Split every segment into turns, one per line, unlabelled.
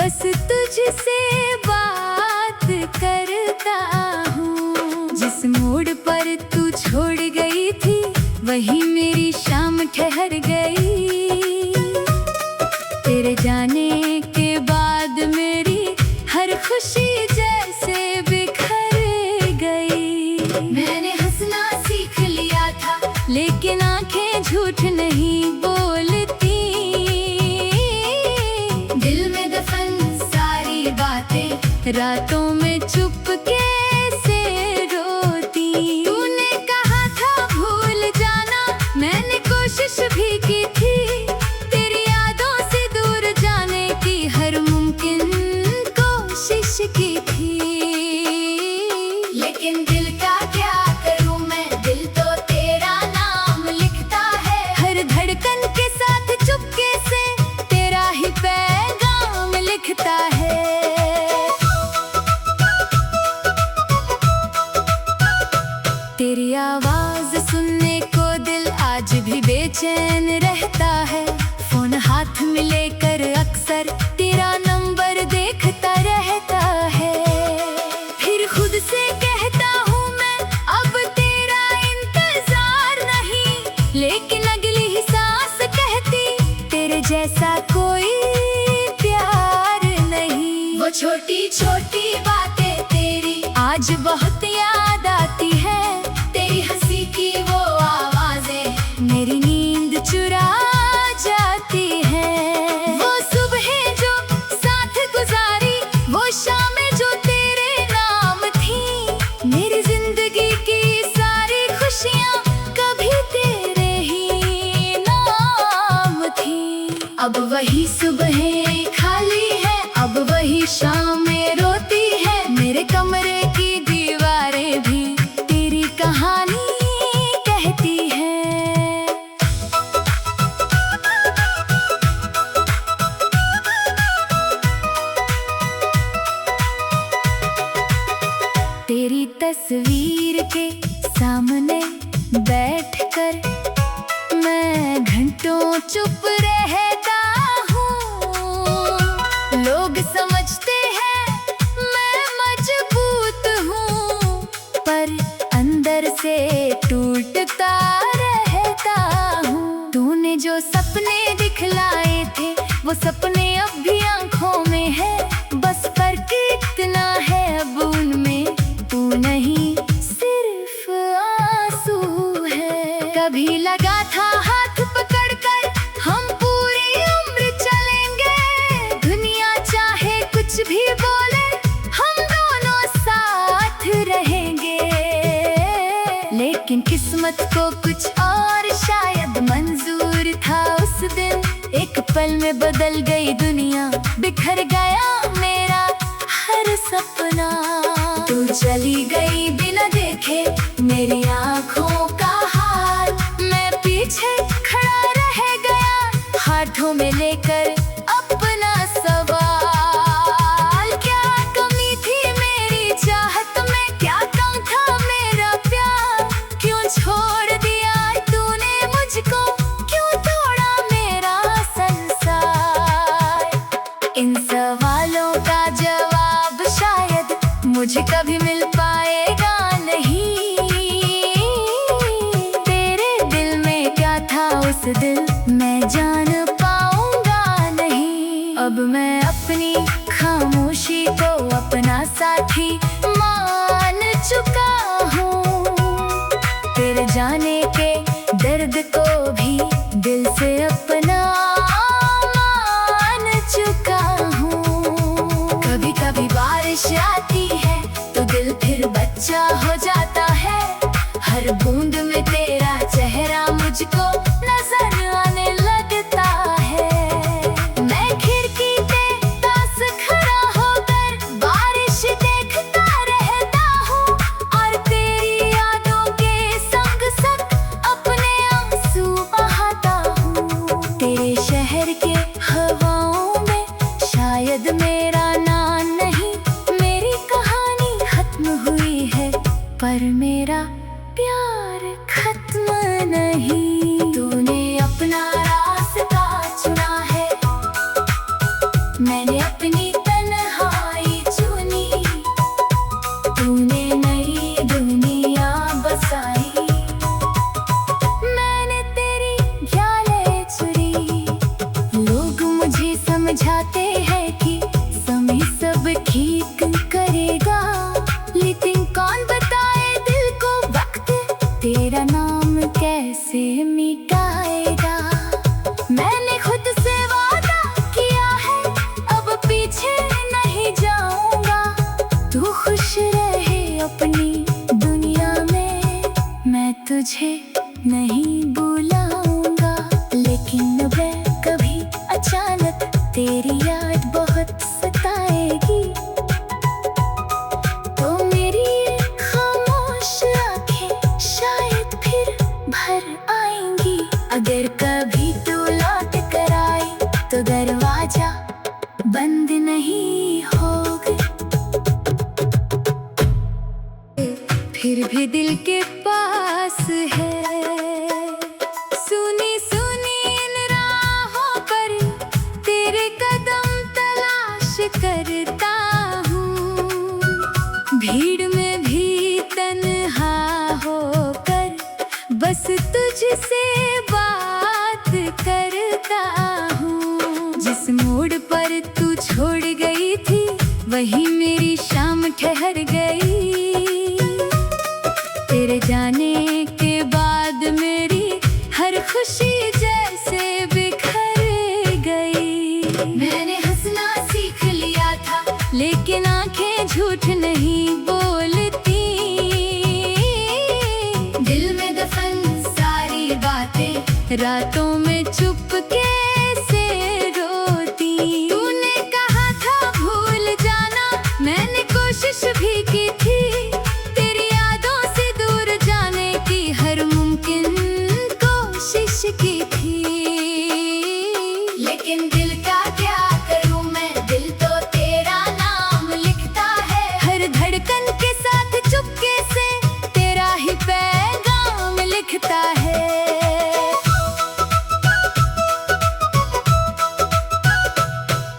बस तुझसे बात करता हूँ। जिस मोड़ पर तू छोड़ गई थी वही मेरी शाम ठहर गई। तेरे जाने के बाद मेरी हर खुशी जैसे बिखर गई। मैंने हंसना सीख लिया था लेकिन आंखें झूठ नहीं बोलती। दिल में दफन सारी बातें रातों में चुपके से रोती। तूने कहा था भूल जाना, मैंने कोशिश भी की थी। तेरी यादों से दूर जाने की हर मुमकिन कोशिश की थी। लेकिन दिल का क्या करूं मैं, दिल तो तेरा नाम लिखता है। हर धड़कन के साथ चुपके से तेरा ही पैगाम लिखता है। तेरी आवाज सुनने को दिल आज भी बेचैन रहता है। फोन हाथ में लेकर अक्सर तेरा नंबर देखता रहता है। फिर खुद से कहता हूँ मैं अब तेरा इंतजार नहीं, लेकिन अगली ही सांस कहती तेरे जैसा कोई प्यार नहीं। वो छोटी छोटी बातें तेरी आज बहुत याद आती है। तेरी हंसी की वो आवाजें मेरी नींद चुरा जाती है। वो सुबह जो साथ गुजारी, वो शामें जो तेरे नाम थी। मेरी जिंदगी की सारी खुशियाँ कभी तेरे ही नाम थी। अब वही सुबह खाली है, अब वही शामें रोती है। मेरे कमरे की दीवारें भी तेरी कहानी कहती है। तेरी तस्वीर के सामने बैठकर मैं घंटों चुप रहता हूँ। लोग समझते हैं मैं मजबूत हूँ, पर अंदर से टूटता रहता हूँ। तूने जो सपने दिखलाए थे वो सपने अब भी आंखों में है। बस फर्क इतना है अब उनमें तू नहीं सिर्फ आंसू है। कभी लगा था हाथ पकड़कर हम पूरी उम्र चलेंगे। दुनिया चाहे कुछ भी बोले हम दोनों साथ रहेंगे। लेकिन किस्मत को कुछ और शायद मंजूर था उस दिन। एक पल में बदल गई दुनिया, बिखर गया मेरा हर सपना। तू चली गई बिना देखे मेरी आँखों का हाल। मैं पीछे खड़ा रह गया हाथों में लेकर अपना सवाल। क्या कमी थी मेरी चाहत में, क्या कम था मेरा प्यार। क्यों छोड़ दिया तूने मुझको, क्यों तोड़ा मेरा संसार। इन सवालों का जवाब शायद मुझे कभी मिल पाएगा नहीं। तेरे दिल में क्या था उस दिल मैं जान पाऊंगा नहीं। अब मैं अपनी खामोशी को अपना साथी मान चुका हूँ। तेरे जाने के दर्द को भी दिल से अपना मान चुका हूँ। कभी कभी बारिश आती है तो दिल फिर बच्चा हो जाता है। हर बूंद में तेरा चेहरा मुझको नजर आने लगता है। मैं खिड़की पे पास खड़ा होकर बारिश देखता तेरी याद बहुत सताएगी, तो मेरी ये खामोश आंखें शायद फिर भर आएंगी। अगर कभी तू लौट कर आई तो दरवाजा बंद नहीं होगा। फिर भी दिल के पास है, सुनी सुनी इन राहों पर तेरे कदम तलाश करता हूँ। भीड़ में भी तन्हा होकर बस तुझसे बात करता हूँ। जिस मोड़ पर तू छोड़ गई थी वहीं मेरी शाम ठहर गई। तेरे जाने के बाद मेरी हर खुशी जैसे बिखर गई। मैंने हंसना सीख लिया था लेकिन आंखें झूठ नहीं बोलती। दिल में दफन सारी बातें रातों में चुपके से रोती। तूने कहा था भूल जाना, मैंने कोशिश भी की थी। तेरी यादों से दूर जाने की हर मुमकिन कोशिश की थी। लेकिन दिल का क्या करूं मैं, दिल तो तेरा नाम लिखता है। हर धड़कन के साथ चुपके से तेरा ही पैगाम लिखता है।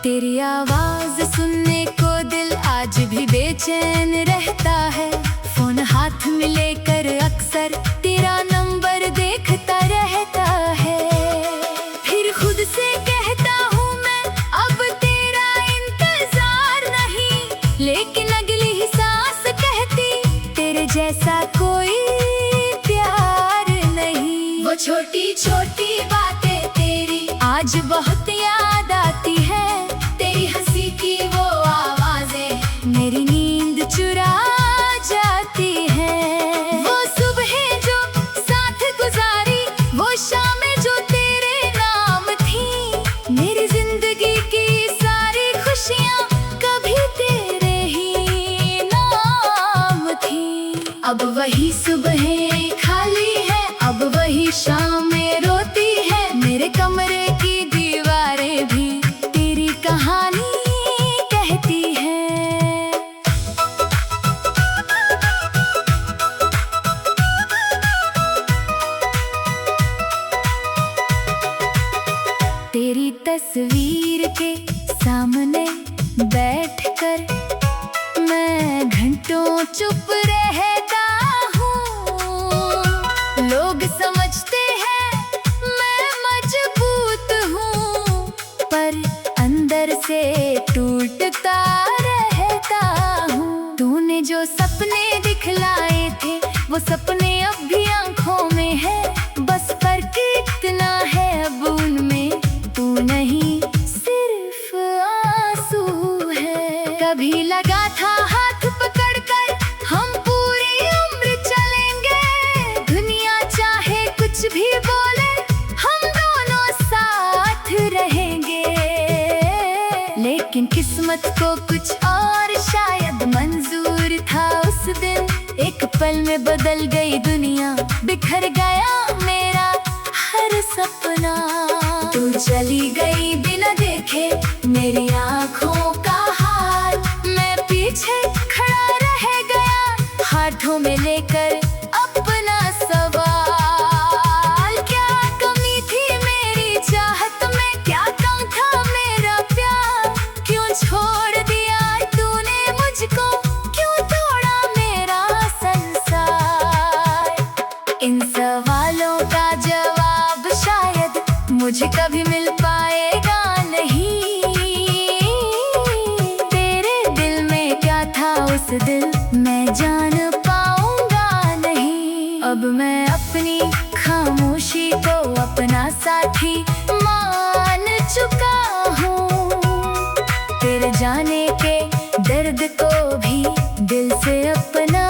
तेरी आवाज सुनने को दिल आज भी बेचैन रहता है। फोन हाथ में लेकर अक्सर तेरा नंबर देखता रहता है। फिर खुद से कहता हूँ मैं अब तेरा इंतजार नहीं, लेकिन अगली ही सांस कहती तेरे जैसा कोई प्यार नहीं। वो छोटी छोटी बातें तेरी आज बहुत याद आती है। तेरी हंसी की वो आवाजें मेरी नींद चुरा जाती है। वो सुबह जो साथ गुजारी, वो शामें जो तेरे नाम थी। मेरी जिंदगी की सारी खुशियाँ कभी तेरे ही नाम थी। अब वही सुबह खाली है, अब वही शामें रोती है। मेरे कमरे की दीवारें भी तेरी कहानी कहती है। तेरी तस्वीर के सामने बैठकर मैं घंटों चुप रहता हूँ। लोग समझते हैं मैं मजबूत हूँ, पर अंदर से टूटता रहता हूँ। तूने जो सपने दिखलाए थे वो सपने अब भी आंखों में है। बस फर्क इतना है अब उनमें तू नहीं सिर्फ आंसू है। कभी लगा था हाथ पकड़कर हम पूरी उम्र चलेंगे। दुनिया चाहे कुछ भी बोले हम दोनों साथ रहेंगे। लेकिन किस्मत को कुछ और शायद मंजूर था उस दिन। एक पल में बदल गई दुनिया, बिखर गया मेरा हर सपना। तू चली गई बिना देखे मेरी आँखों का हाल। मैं पीछे खड़ा रह गया हाथों में लेकर अपना सवाल। क्या कमी थी मेरी चाहत में, क्या कम था मेरा प्यार। क्यों छोड़ दिया तूने मुझको, क्यों तोड़ा मेरा संसार। इन सवालों का जवाब शायद मुझे कभी मिल पाएगा नहीं। तेरे दिल में क्या था उस दिल मैं जान पाऊंगा नहीं। अब मैं अपनी खामोशी को अपना साथी मान चुका हूँ। तेरे जाने के दर्द को भी दिल से अपना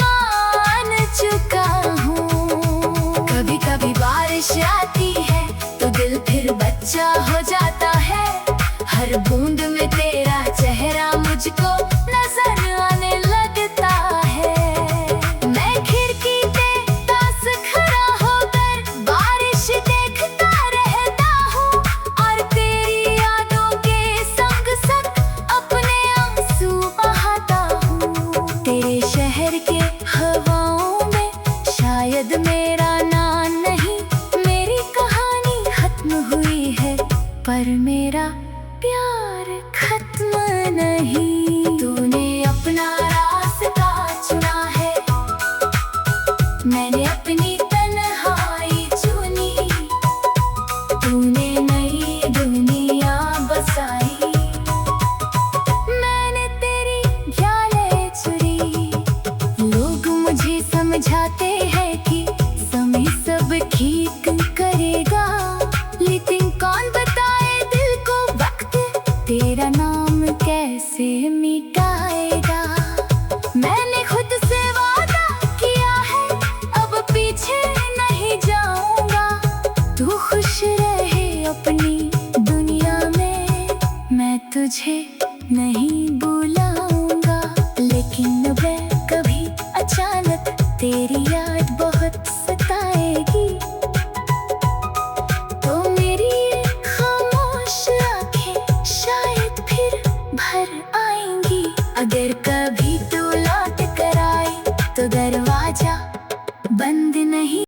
मान चुका हूँ। कभी कभी बारिश आती है तो दिल फिर बच्चा हो जाता है। मेरा प्यार खत्म नहीं। तूने अपना रास्ता चुना है, मैंने अपनी तन्हाई चुनी। तूने नई दुनिया बसाई, मैंने तेरी ख्यालें चुरी। लोग मुझे समझाते हैं कि समय सब ठीक करेगा, लेकिन कौन बताए दिल को वक्त तेरा नाम कैसे मिटा।